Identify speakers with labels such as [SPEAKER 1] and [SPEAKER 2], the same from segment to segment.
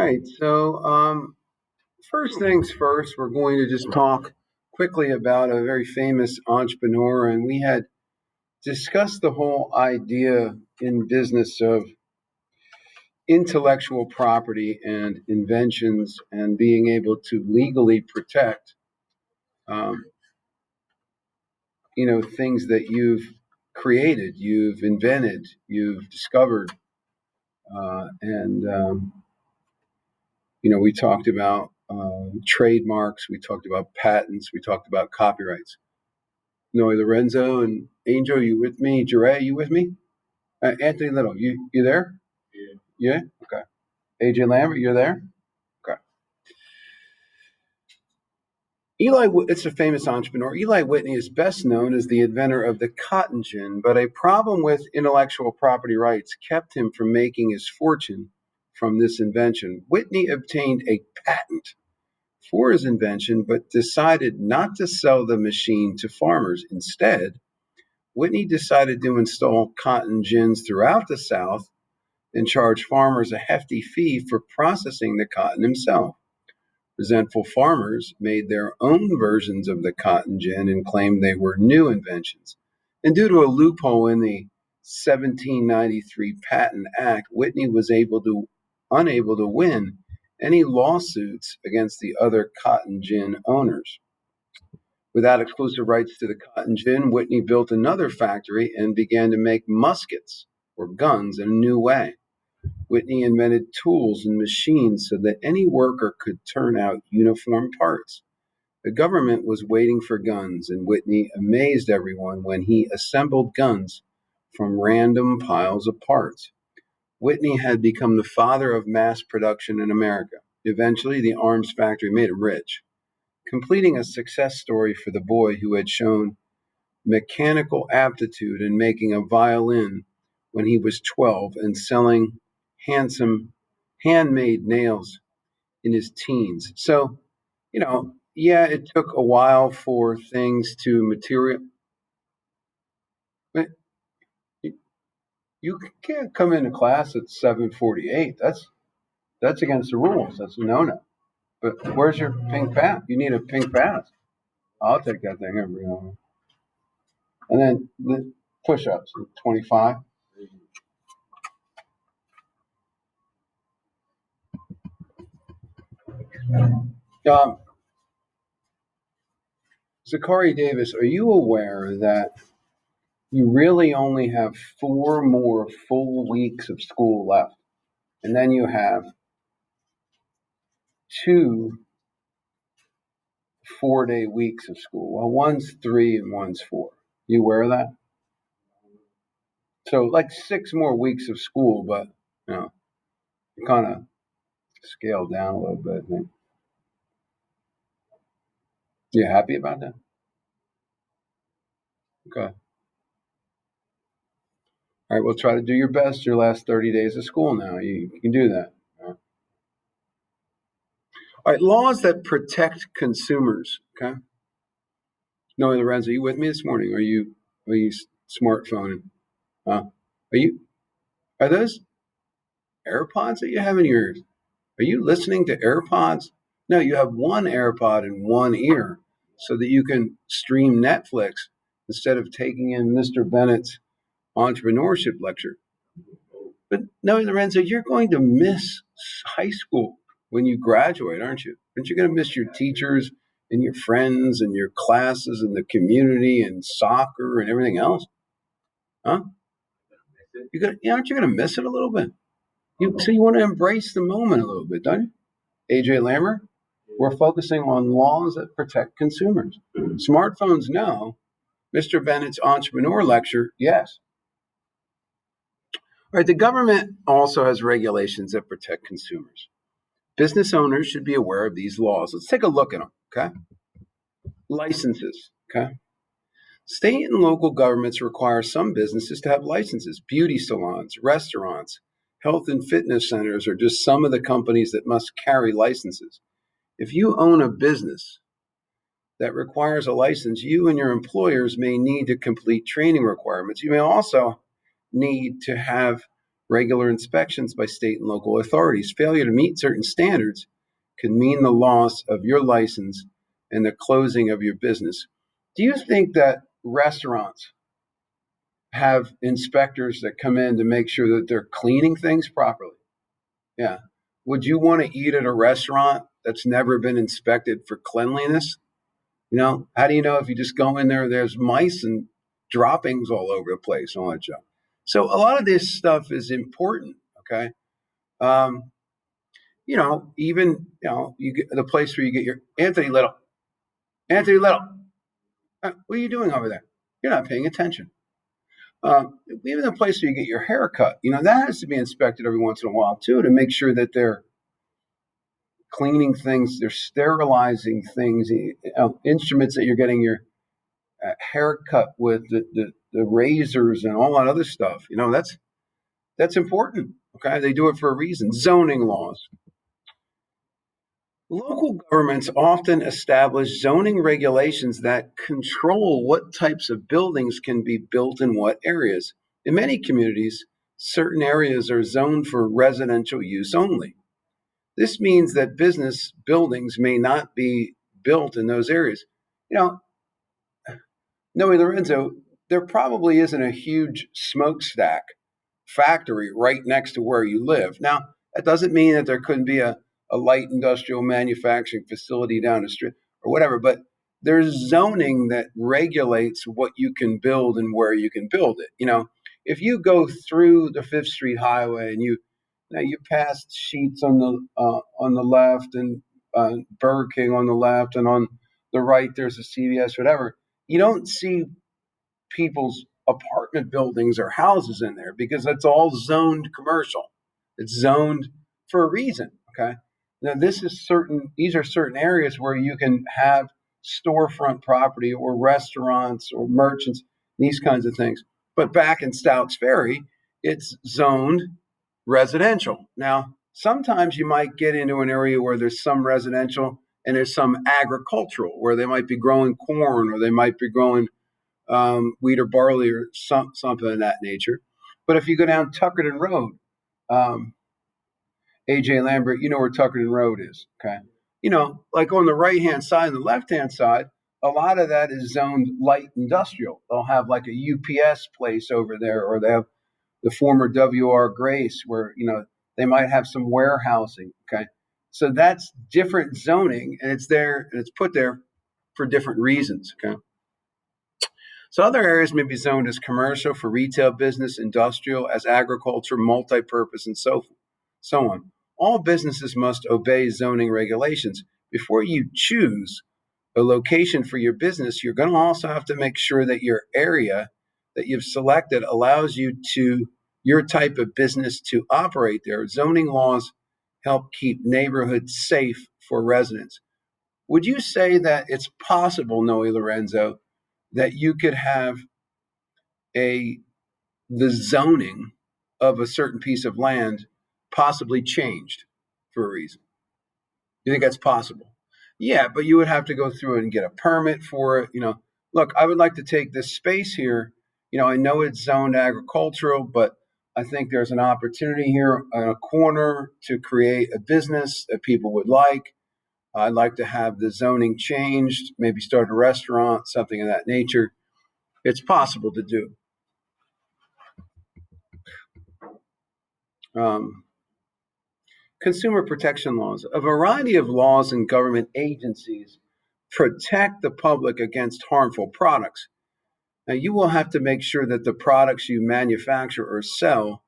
[SPEAKER 1] right. First things first, we're going to just talk quickly about a very famous entrepreneur, and we had discussed the whole idea in business of intellectual property and inventions and being able to legally protect, um, things that you've created, you've invented, you've discovered, and we talked about trademarks, we talked about patents, we talked about copyrights. Noe Lorenzo and Angel, you with me? Jure, you with me? Anthony Little, you there? Yeah. Okay. AJ Lambert, you're there? Okay. It's a famous entrepreneur. Eli Whitney is best known as the inventor of the cotton gin, but a problem with intellectual property rights kept him from making his fortune from this invention. Whitney obtained a patent for his invention, but decided not to sell the machine to farmers. Instead, Whitney decided to install cotton gins throughout the South and charge farmers a hefty fee for processing the cotton himself. Resentful farmers made their own versions of the cotton gin and claimed they were new inventions. And due to a loophole in the 1793 Patent Act, Whitney was unable to win any lawsuits against the other cotton gin owners. Without exclusive rights to the cotton gin, Whitney built another factory and began to make muskets or guns in a new way. Whitney invented tools and machines so that any worker could turn out uniform parts. The government was waiting for guns, and Whitney amazed everyone when he assembled guns from random piles of parts. Whitney had become the father of mass production in America. Eventually, the arms factory made him rich, completing a success story for the boy who had shown mechanical aptitude in making a violin when he was 12 and selling handsome handmade nails in his teens. So, yeah, it took a while for things to material. But you can't come into class at 7:48. That's against the rules. That's a no-no. But where's your pink pass? You need a pink pass. I'll take that thing every hour. And then the push-ups, 25. Um, Zachary Davis, are you aware that you really only have 4 more full weeks of school left? And then you have 2 4-day weeks of school. Well, one's 3 and one's 4. You aware of that? So like 6 more weeks of school, but you kind of scaled down a little bit. You happy about that? Okay. All right, well, try to do your best your last 30 days of school now. You can do that. All right, laws that protect consumers. Okay. No, Lorenzo, are you with me this morning? Are you smartphoning? Are you are those AirPods that you have in your ears? Are you listening to AirPods? No, you have one AirPod in one ear so that you can stream Netflix instead of taking in Mr. Bennett's entrepreneurship lecture. But no, Lorenzo, you're going to miss high school when you graduate, aren't you? Aren't you going to miss your teachers and your friends and your classes and the community and soccer and everything else? Huh? Aren't you going to miss it a little bit? So you want to embrace the moment a little bit, don't you? AJ Lambert, we're focusing on laws that protect consumers. Smartphones, no. Mr. Bennett's entrepreneur lecture, yes. All right, the government also has regulations that protect consumers. Business owners should be aware of these laws. Let's take a look at them, okay? Licenses, okay? State and local governments require some businesses to have licenses. Beauty salons, restaurants, health and fitness centers are just some of the companies that must carry licenses. If you own a business that requires a license, you and your employers may need to complete training requirements. You may also need to have regular inspections by state and local authorities. Failure to meet certain standards could mean the loss of your license and the closing of your business. Do you think that restaurants have inspectors that come in to make sure that they're cleaning things properly? Yeah. Would you want to eat at a restaurant that's never been inspected for cleanliness? How do you know if you just go in there, there's mice and droppings all over the place, all that stuff. So a lot of this stuff is important. Okay. Um, even you get the place where you get your Anthony Little. Anthony Little, what are you doing over there? You're not paying attention. Even the place where you get your hair cut, that has to be inspected every once in a while too, to make sure that they're cleaning things, they're sterilizing things, instruments that you're getting your haircut with, the razors and all that other stuff. That's important. Okay, they do it for a reason. Zoning laws. Local governments often establish zoning regulations that control what types of buildings can be built in what areas. In many communities, certain areas are zoned for residential use only. This means that business buildings may not be built in those areas. You know, Noe Lorenzo, there probably isn't a huge smokestack factory right next to where you live. Now, that doesn't mean that there couldn't be a light industrial manufacturing facility down the street or whatever, but there's zoning that regulates what you can build and where you can build it. If you go through the Fifth Street Highway and you pass Sheets on the left and Burger King on the left, and on the right there's a CVS, whatever. You don't see people's apartment buildings or houses in there because that's all zoned commercial. It's zoned for a reason. Okay. Now these are certain areas where you can have storefront property or restaurants or merchants, these kinds of things. But back in Stouts Ferry, it's zoned residential. Now, sometimes you might get into an area where there's some residential and there's some agricultural, where they might be growing corn or they might be growing wheat or barley or something of that nature. But if you go down Tuckerton Road, um, AJ Lambert, you know where Tuckerton Road is, okay? Like on the right hand side and the left hand side, a lot of that is zoned light industrial. They'll have like a UPS place over there, or they have the former WR Grace, where they might have some warehousing. Okay, so that's different zoning, and it's there and it's put there for different reasons. Okay. So other areas may be zoned as commercial for retail business, industrial, as agriculture, multi-purpose, and so on. All businesses must obey zoning regulations. Before you choose a location for your business, you're going to also have to make sure that your area that you've selected allows your type of business to operate there. Zoning laws help keep neighborhoods safe for residents. Would you say that it's possible, Noe Lorenzo, that you could have the zoning of a certain piece of land possibly changed for a reason? You think that's possible? Yeah, but you would have to go through it and get a permit for it. Look, I would like to take this space here. I know it's zoned agricultural, but I think there's an opportunity here on a corner to create a business that people would like. I'd like to have the zoning changed, maybe start a restaurant, something of that nature. It's possible to do. Consumer protection laws. A variety of laws and government agencies protect the public against harmful products. Now, you will have to make sure that the products you manufacture or sell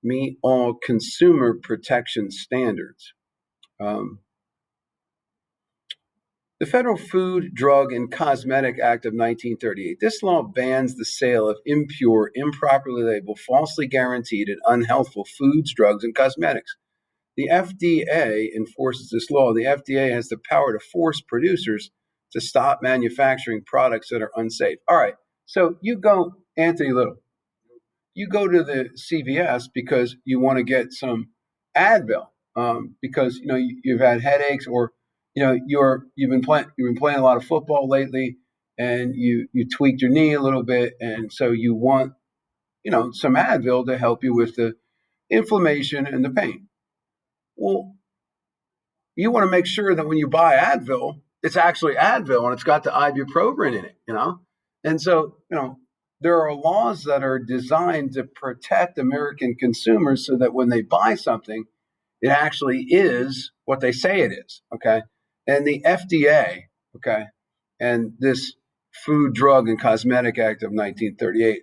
[SPEAKER 1] meet all consumer protection standards. The Federal Food, Drug, and Cosmetic Act of 1938. This law bans the sale of impure, improperly labeled, falsely guaranteed, and unhealthful foods, drugs, and cosmetics. The FDA enforces this law. The FDA has the power to force producers to stop manufacturing products that are unsafe. All right, so you go, Anthony Little, you go to the CVS because you want to get some Advil because you've had headaches, or you've been playing a lot of football lately, and you tweaked your knee a little bit, and so you want some Advil to help you with the inflammation, and the pain. Well, you want to make sure that when you buy Advil, it's actually Advil and it's got the ibuprofen in it, And so, there are laws that are designed to protect American consumers so that when they buy something, it actually is what they say it is. Okay. And the FDA, okay, and this Food, Drug, and Cosmetic Act of 1938,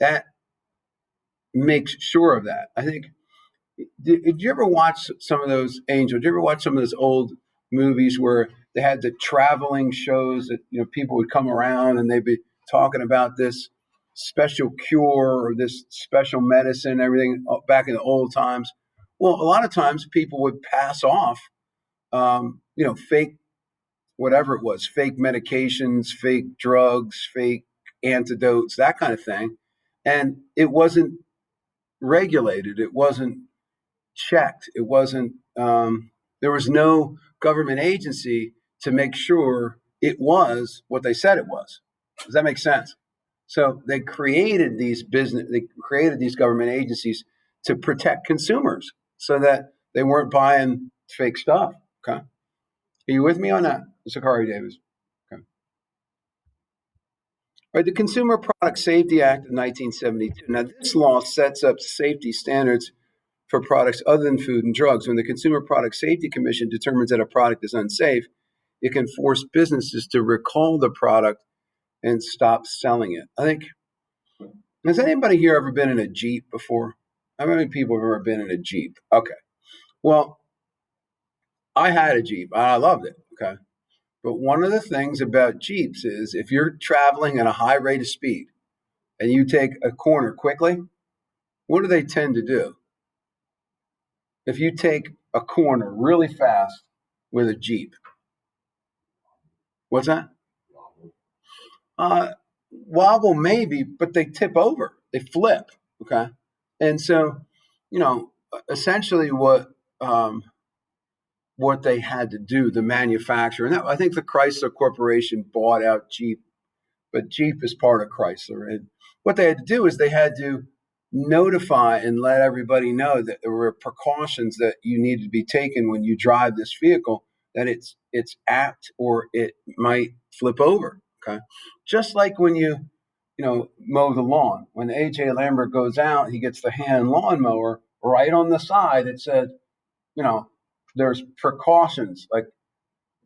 [SPEAKER 1] that makes sure of that. I think did you ever watch some of those Angel? Did you ever watch some of those old movies where they had the traveling shows that people would come around and they'd be talking about this special cure or this special medicine, and everything back in the old times? Well, a lot of times people would pass off, fake whatever it was, fake medications, fake drugs, fake antidotes, that kind of thing, and it wasn't regulated. It wasn't checked. It wasn't. There was no government agency to make sure it was what they said it was. Does that make sense? So they created these government agencies to protect consumers so that they weren't buying fake stuff. Okay, are you with me on that, Zachary Davis? Okay. All right, the Consumer Product Safety Act of 1972. Now, this law sets up safety standards for products other than food and drugs. When the Consumer Product Safety Commission determines that a product is unsafe, it can force businesses to recall the product and stop selling it. I think, has anybody here ever been in a Jeep before? How many people have ever been in a Jeep? Okay. Well, I had a Jeep. I loved it. Okay. But one of the things about Jeeps is if you're traveling at a high rate of speed and you take a corner quickly, what do they tend to do? If you take a corner really fast with a Jeep, what's that? Uh, Wobble maybe, but they tip over. They flip. Okay, and so essentially what they had to do, the manufacturer, and I think the Chrysler Corporation bought out Jeep, but Jeep is part of Chrysler, and what they had to do is they had to notify and let everybody know that there were precautions that you needed to be taken when you drive this vehicle, that it's apt or it might flip over. Okay, just like when you mow the lawn. When AJ Lambert goes out, he gets the hand lawnmower. Right on the side, it said, there's precautions like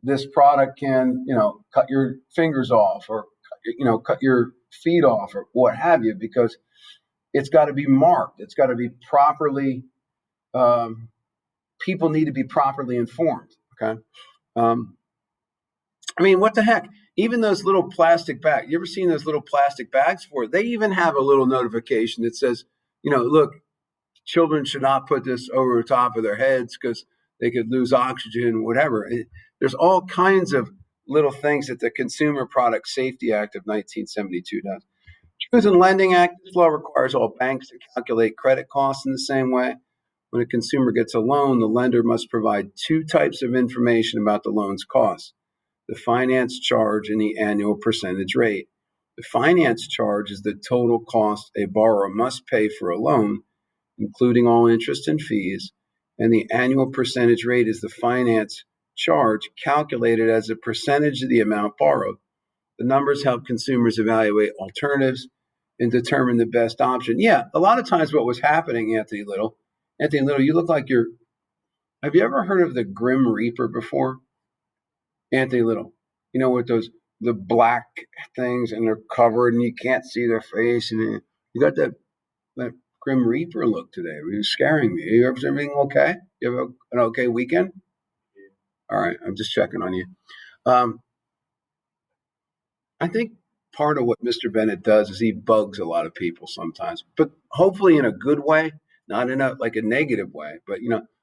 [SPEAKER 1] this product can, cut your fingers off or cut your feet off or what have you, because it's got to be marked. It's got to be properly. People need to be properly informed. Okay. I mean, what the heck? Even those little plastic bags. You ever seen those little plastic bags for it? They even have a little notification that says, look, children should not put this over the top of their heads because they could lose oxygen, whatever. There's all kinds of little things that the Consumer Product Safety Act of 1972 does. Truth in Lending Act, this law requires all banks to calculate credit costs in the same way. When a consumer gets a loan, the lender must provide two types of information about the loan's costs: the finance charge and the annual percentage rate. The finance charge is the total cost a borrower must pay for a loan, including all interest and fees, and the annual percentage rate is the finance charge calculated as a percentage of the amount borrowed. The numbers help consumers evaluate alternatives and determine the best option. Yeah, a lot of times what was happening, Anthony Little, you look like you're. Have you ever heard of the Grim Reaper before? Anthony Little, with the black things and they're covered and you can't see their face, and you got that Grim Reaper look today. You're scaring me. Is everything okay? You have an okay weekend? All right, I'm just checking on you. I think part of what Mr. Bennett does is he bugs a lot of people sometimes, but hopefully in a good way, not in a negative way. But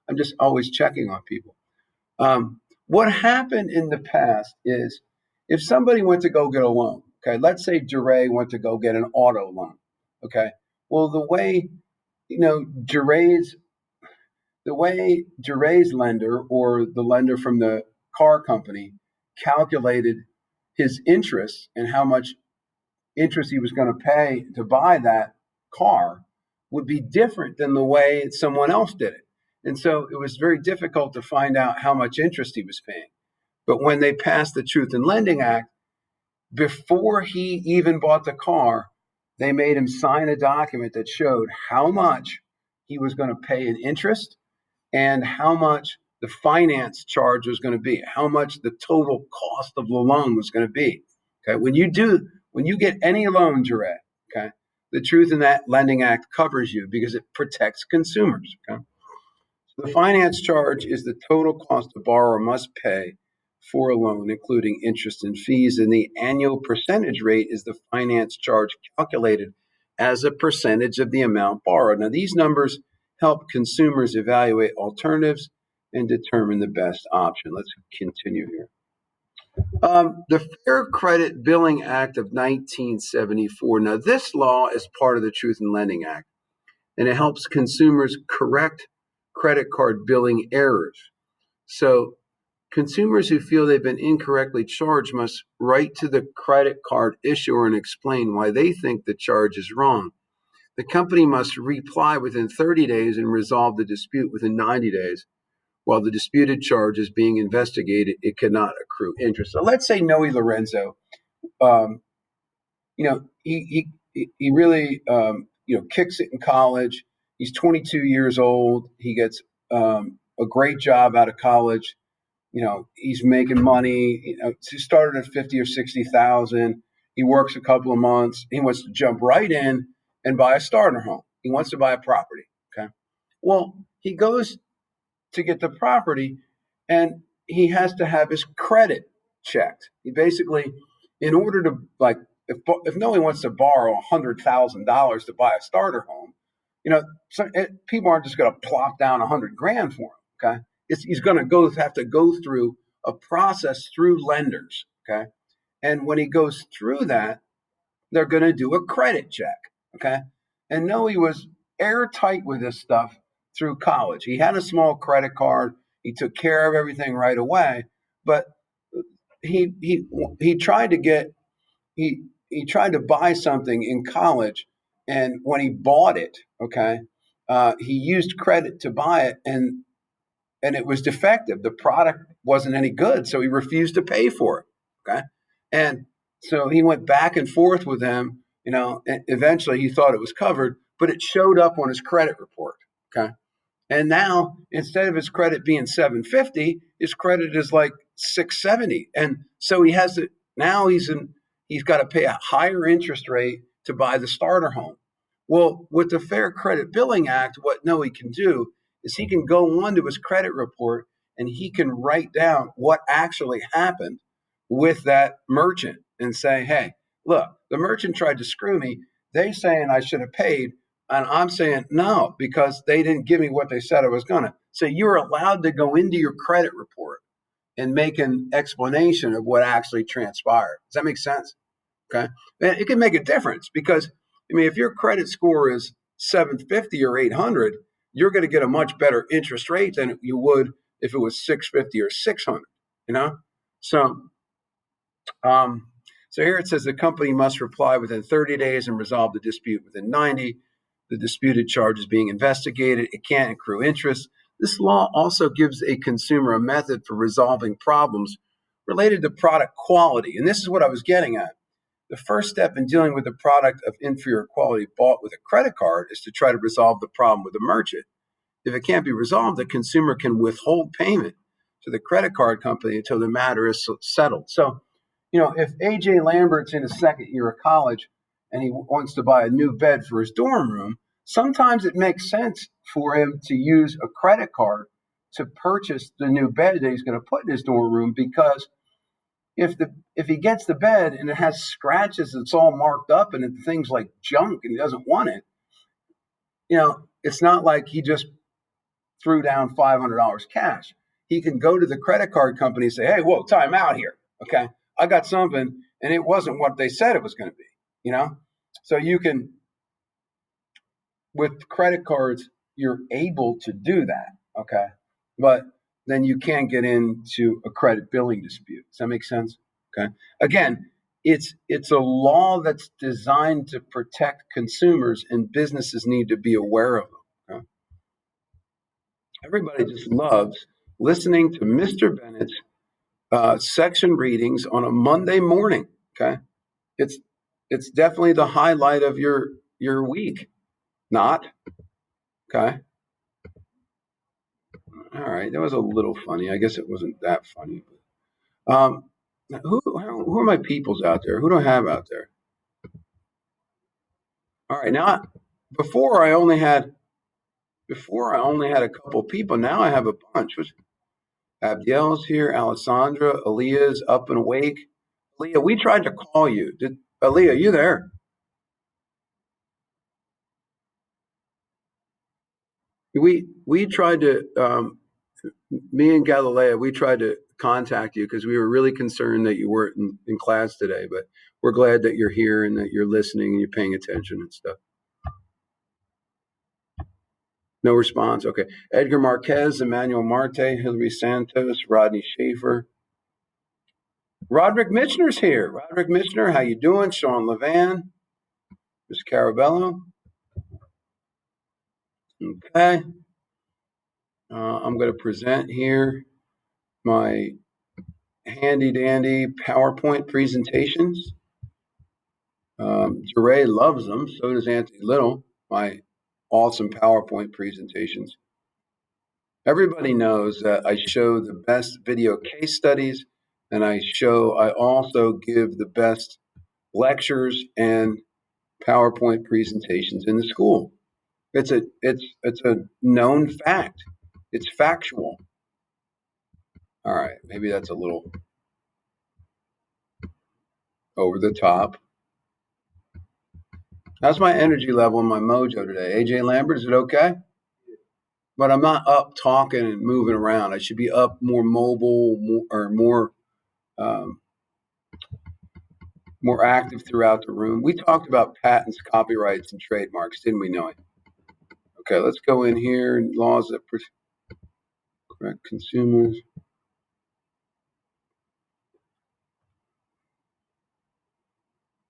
[SPEAKER 1] I'm just always checking on people. What happened in the past is if somebody went to go get a loan, okay, let's say Duray went to go get an auto loan, okay. Well, the way Duray's lender or the lender from the car company calculated his interest and how much interest he was going to pay to buy that car would be different than the way someone else did it. And so it was very difficult to find out how much interest he was paying. But when they passed the Truth in Lending Act, before he even bought the car, they made him sign a document that showed how much he was going to pay in interest and how much the finance charge was going to be, how much the total cost of the loan was going to be. Okay, when you get any loan, Jared, okay, the Truth in that Lending Act covers you because it protects consumers. Okay, so the finance charge is the total cost a borrower must pay for a loan, including interest and fees, and the annual percentage rate is the finance charge calculated as a percentage of the amount borrowed. Now, these numbers help consumers evaluate alternatives and determine the best option. Let's continue here. The Fair Credit Billing Act of 1974. Now, this law is part of the Truth in Lending Act, and it helps consumers correct credit card billing errors. So, consumers who feel they've been incorrectly charged must write to the credit card issuer and explain why they think the charge is wrong. The company must reply within 30 days and resolve the dispute within 90 days. While the disputed charge is being investigated, it cannot accrue interest. So let's say Noe Lorenzo, um, he really, kicks it in college. He's 22 years old. He gets a great job out of college. He's making money. He started at 50 or 60,000. He works a couple of months. He wants to jump right in and buy a starter home. He wants to buy a property. Okay. Well, he goes to get the property, and he has to have his credit checked. He basically, in order to if no one wants to borrow $100,000 to buy a starter home, people aren't just going to plop down 100 grand for him. Okay, he's going to have to go through a process through lenders. Okay, and when he goes through that, they're going to do a credit check. Okay, and no, he was airtight with this stuff through college. He had a small credit card. He took care of everything right away, but he tried to get he tried to buy something in college, and when he bought it, okay, he used credit to buy it, and it was defective. The product wasn't any good, so he refused to pay for it. Okay, and so he went back and forth with them. And eventually he thought it was covered, but it showed up on his credit report. Okay, and now instead of his credit being 750, his credit is like 670. And so he has to now he's got to pay a higher interest rate to buy the starter home. Well, with the Fair Credit Billing Act, what Noe can do is he can go onto his credit report and he can write down what actually happened with that merchant and say, hey, look, the merchant tried to screw me. They saying I should have paid, and I'm saying no, because they didn't give me what they said I was going to. So you're allowed to go into your credit report and make an explanation of what actually transpired. Does that make sense? Okay. And it can make a difference because, if your credit score is 750 or 800, you're going to get a much better interest rate than you would if it was 650 or 600, you know? So, so here it says the company must reply within 30 days and resolve the dispute within 90. The disputed charge is being investigated. It can't accrue interest. This law also gives a consumer a method for resolving problems related to product quality. And this is what I was getting at. The first step in dealing with a product of inferior quality bought with a credit card is to try to resolve the problem with the merchant. If it can't be resolved, the consumer can withhold payment to the credit card company until the matter is settled. So, if AJ Lambert's in his second year of college and he wants to buy a new bed for his dorm room, sometimes it makes sense for him to use a credit card to purchase the new bed that he's going to put in his dorm room, because if he gets the bed and it has scratches, it's all marked up and things like junk and he doesn't want it, it's not like he just threw down $500 cash. He can go to the credit card company and say, hey, whoa, time out here. Okay, I got something and it wasn't what they said it was going to be, So you can, with credit cards, you're able to do that. Okay, but then you can't get into a credit billing dispute. Does that make sense? Okay. Again, it's a law that's designed to protect consumers, and businesses need to be aware of them. Okay? Everybody just loves listening to Mr. Bennett's section readings on a Monday morning. Okay, it's it's definitely the highlight of your week. Not okay. All right, that was a little funny. I guess it wasn't that funny. Um, who are my peoples out there? Who do I have out there? All right, now before I only had a couple people. Now I have a bunch. Abdiel's here, Alessandra, Aaliyah's up and awake. Aaliyah, we tried to call you. Did Aaliyah, you there? We tried to me and Galilea, we tried to contact you because we were really concerned that you weren't in class today, but we're glad that you're here and that you're listening and you're paying attention and stuff. No response. Okay. Edgar Marquez, Emmanuel Marte, Hilary Santos, Rodney Schaefer. Roderick Mitchner's here. Roderick Mitchner, how you doing? Sean Levan, Ms. Carabello. Okay. I'm going to present here my handy dandy PowerPoint presentations. Jeray loves them. So does Anthony Little, my awesome PowerPoint presentations. Everybody knows that I show the best video case studies, and I also give the best lectures and PowerPoint presentations in the school. It's a known fact. It's factual. All right, maybe that's a little over the top. How's my energy level and my mojo today? AJ Lambert, is it okay? But I'm not up talking and moving around. I should be up more mobile, um, more active throughout the room. We talked about patents, copyrights, and trademarks, didn't we, Noe? Okay, let's go in here. Laws that protect consumers.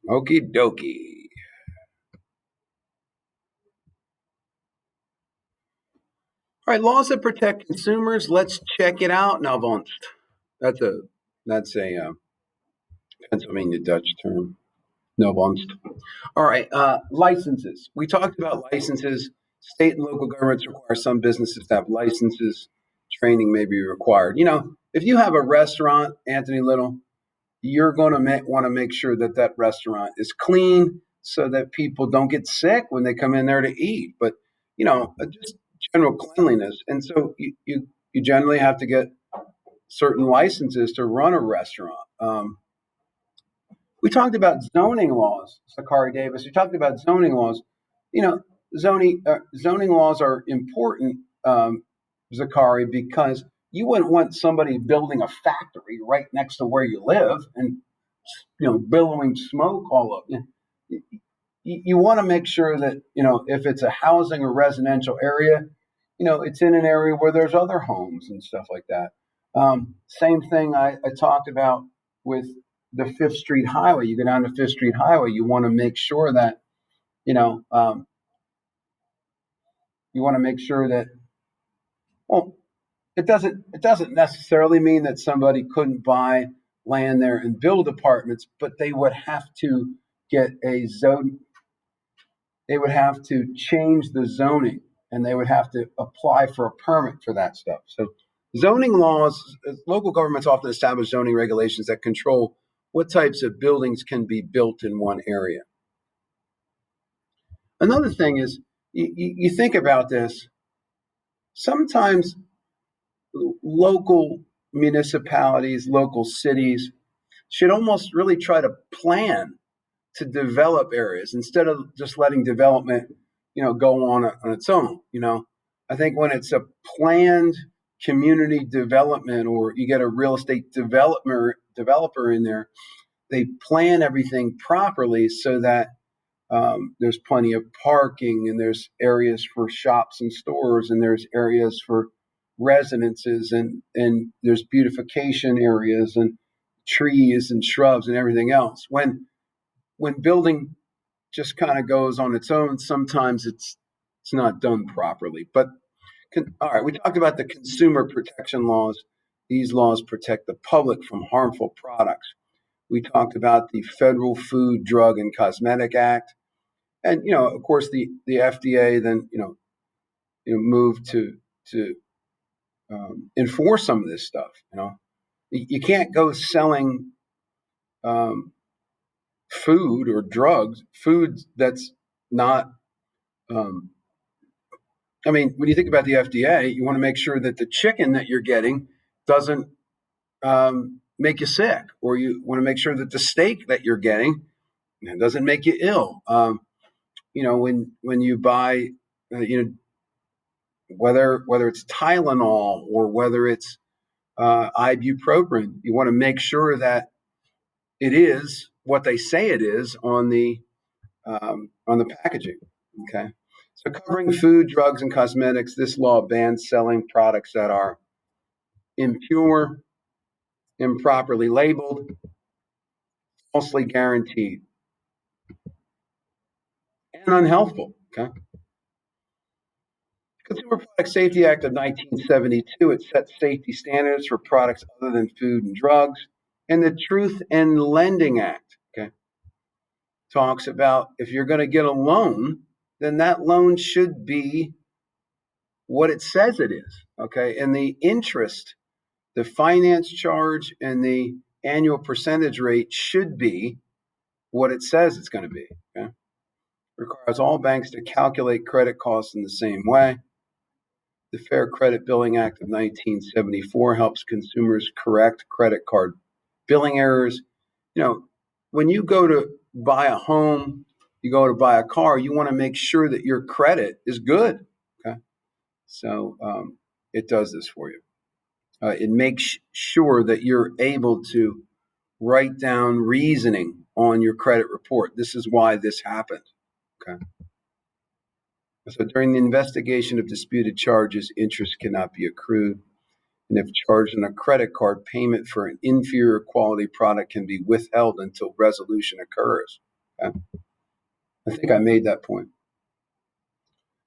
[SPEAKER 1] Okie dokie. All right, laws that protect consumers. Let's check it out. Now, that's a Pennsylvania Dutch term. No, all right, licenses. We talked about licenses. State and local governments require some businesses to have licenses. Training may be required. If you have a restaurant, Anthony Little, you're going to want to make sure that that restaurant is clean so that people don't get sick when they come in there to eat. But just general cleanliness, and so you generally have to get certain licenses to run a restaurant. We talked about zoning laws, Sakari Davis. We talked about zoning laws. You know, zoning laws are important, Zakari, because you wouldn't want somebody building a factory right next to where you live and billowing smoke all up. You want to make sure that if it's a housing or residential area, it's in an area where there's other homes and stuff like that. Same thing I talked about with the Fifth Street Highway. You go down the Fifth Street Highway, you want to make sure that you know you want to make sure that well, it doesn't necessarily mean that somebody couldn't buy land there and build apartments, but they would have to get a zone. They would have to change the zoning, and they would have to apply for a permit for that stuff. So zoning laws, local governments often establish zoning regulations that control what types of buildings can be built in one area. Another thing is, you think about this, sometimes local municipalities, local cities should almost really try to plan to develop areas instead of just letting development, go on its own. I think when it's a planned community development, or you get a real estate developer in there, they plan everything properly so that there's plenty of parking, and there's areas for shops and stores, and there's areas for residences, and there's beautification areas, and trees and shrubs and everything else. When building just kind of goes on its own, sometimes it's not done properly. But all right, we talked about the consumer protection laws. These laws protect the public from harmful products. We talked about the Federal Food, Drug, and Cosmetic Act, and of course, the FDA then moved to enforce some of this stuff. You can't go selling um, food or drugs, food that's not. Um, I mean, when you think about the FDA, you want to make sure that the chicken that you're getting doesn't make you sick, or you want to make sure that the steak that you're getting doesn't make you ill. When you buy, whether it's Tylenol or whether it's ibuprofen, you want to make sure that it is what they say it is on the packaging. Okay, so covering food, drugs, and cosmetics, this law bans selling products that are impure, improperly labeled, falsely guaranteed, and unhealthful. Okay. Consumer Product Safety Act of 1972, it sets safety standards for products other than food and drugs. And the Truth in Lending Act, okay, talks about if you're going to get a loan, then that loan should be what it says it is, okay? And the interest, the finance charge, and the annual percentage rate should be what it says it's going to be, okay? Requires all banks to calculate credit costs in the same way. The Fair Credit Billing Act of 1974 helps consumers correct credit card billing errors. When you go to buy a home, you go to buy a car, you want to make sure that your credit is good. Okay. So it does this for you. It makes sure that you're able to write down reasoning on your credit report. This is why this happened. Okay. So during the investigation of disputed charges, interest cannot be accrued. And if charged on a credit card, payment for an inferior quality product can be withheld until resolution occurs. Okay? I think I made that point.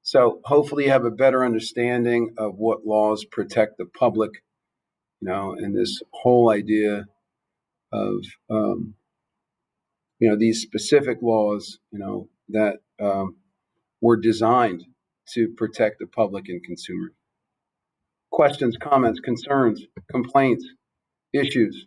[SPEAKER 1] So hopefully you have a better understanding of what laws protect the public, and this whole idea of, these specific laws, that were designed to protect the public and consumers. Questions, comments, concerns, complaints, issues?